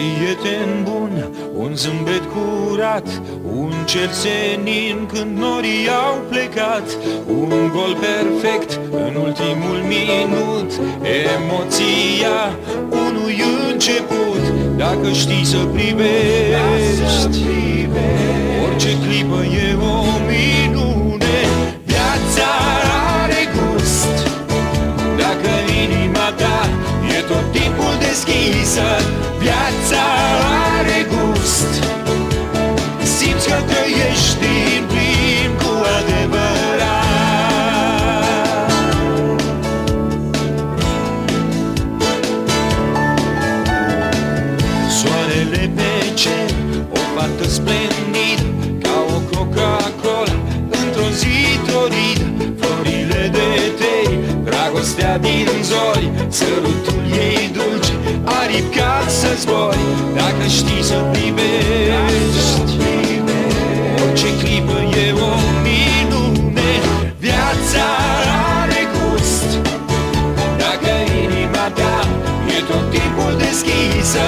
prieten bun, un zâmbet curat, un cer senin când norii au plecat, un gol perfect în ultimul minut, emoția unui început. Dacă știi să privești, orice clipă e o minune. Viața are gust dacă inima ta e tot timpul deschisă. Viața are gust, simți că trăiești din plin cu adevărat. Soarele pe cer, o fată splendidă, ca o Coca-Cola într-o zi toridă. Florile de tei, dragostea din zori, sărutul ei dulce, aripi ca să zbori. Dacă știi să privești, orice clipă e o minune. Viața are gust dacă inima ta e tot timpul deschisă.